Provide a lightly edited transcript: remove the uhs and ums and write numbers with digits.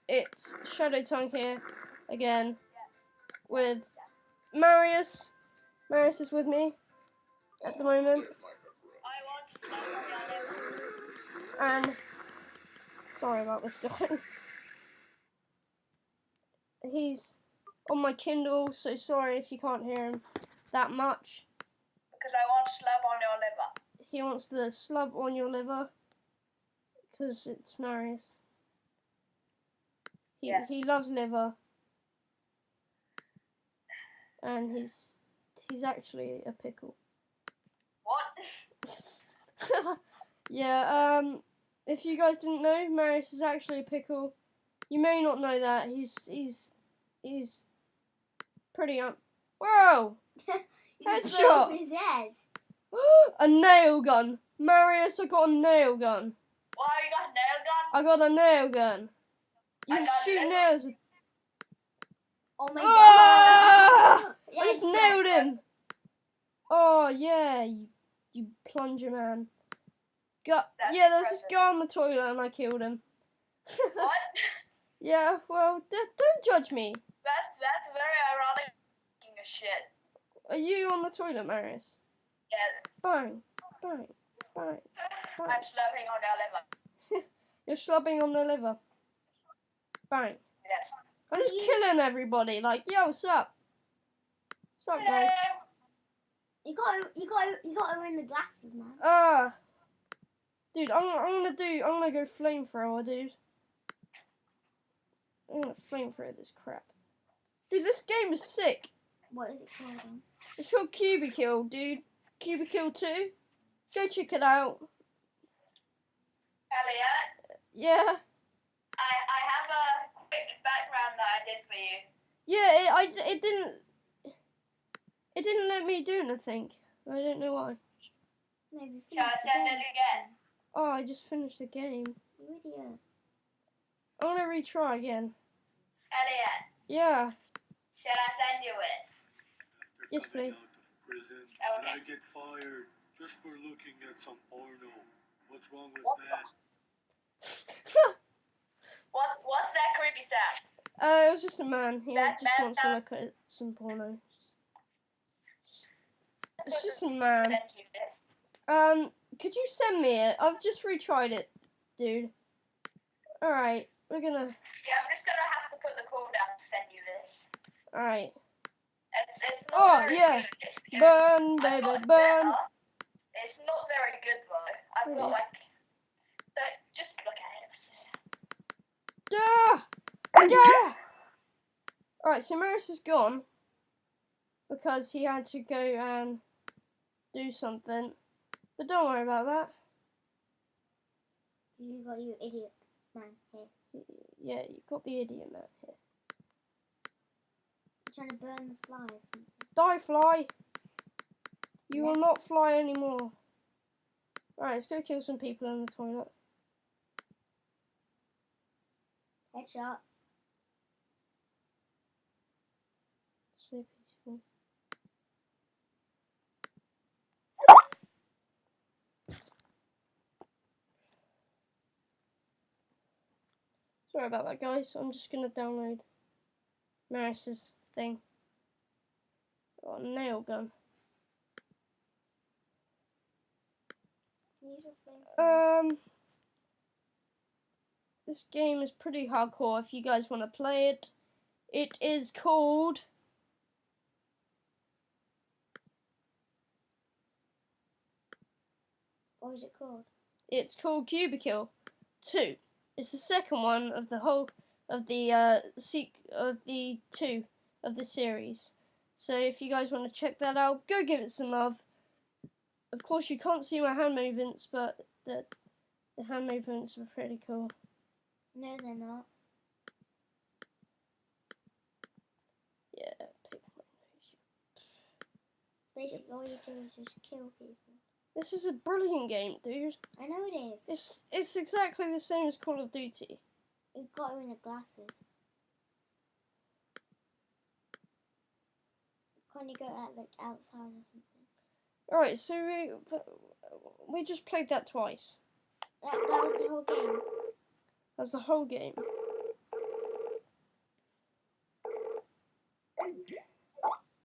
it's Shadow Tongue here again with Marius. Marius is with me at the moment. And sorry about this, guys. He's on my Kindle, so sorry if you can't hear him that much. Because I want slab on your liver. He wants the slub on your liver because it's Marius. He loves liver, and he's actually a pickle. What? Yeah. If you guys didn't know, Marius is actually a pickle. You may not know that. He's pretty Whoa! Headshot! His head. A nail gun. Marius, I got a nail gun. Wow, you got a nail gun? I got a nail gun. You shoot nails with. Oh my God! Yeah, I just nailed him. Oh yeah, you plunger man. Yeah, there's this guy on the toilet and I killed him. What? Yeah, well, don't judge me. That's very ironic shit. Are you on the toilet, Marius? Yes. Bang, bang, bang, bang. I'm slubbing on your liver. You're slubbing on the liver. Bang. Yes. I'm just killing everybody. Like, yo, what's up? What's up, guys? You gotta win the glasses, man. Dude, I'm gonna go flamethrower, dude. I'm gonna flamethrower this crap. Dude, this game is sick. What is it called? It's called Cubi Kill, dude. Cubi Kill 2. Go check it out. Elliot? Yeah. I have a quick background that I did for you. Yeah, it didn't let me do anything. I don't know why. Maybe. Shall I send it again? Oh, I just finished the game. You idiot. I want to retry again. Elliot? Yeah. Shall I send you it? Yes, please. Okay. I get fired just for looking at some porno. What's wrong with What that? What's that creepy sound? It was just a man. He just wants to look at some porno. It's just a man. Send you this. Could you send me it? I've just retried it, dude. Alright, we're gonna... Yeah, I'm just gonna have to put the cooldown to send you this. Alright. It's not very yeah. good. Burn, I've baby, got burn. better. It's not very good though. I've got like... So, just look at it. Duh! Alright, so Marius is gone. Because he had to go and do something. But don't worry about that. You got your idiot man here. Yeah, you've got the idiot man here. You're trying to burn the fly or something. Die, fly! You will not fly anymore. Alright, let's go kill some people in the toilet. Headshot. So peaceful. Sorry about that, guys. I'm just gonna download Marius's thing. Got a nail gun. This game is pretty hardcore if you guys want to play it. It is called... What is it called? It's called Cubi Kill 2. It's the second one of the whole of the two of the series. So if you guys want to check that out, go give it some love. Of course, you can't see my hand movements, but the hand movements are pretty cool. No, they're not. Yeah, pick my nose. Basically, all you do is just kill people. This is a brilliant game, dude. I know it is. It's exactly the same as Call of Duty. You've got to win the glasses. Can't you go out like outside or something? Alright, so we just played that twice. That was the whole game. That's the whole game.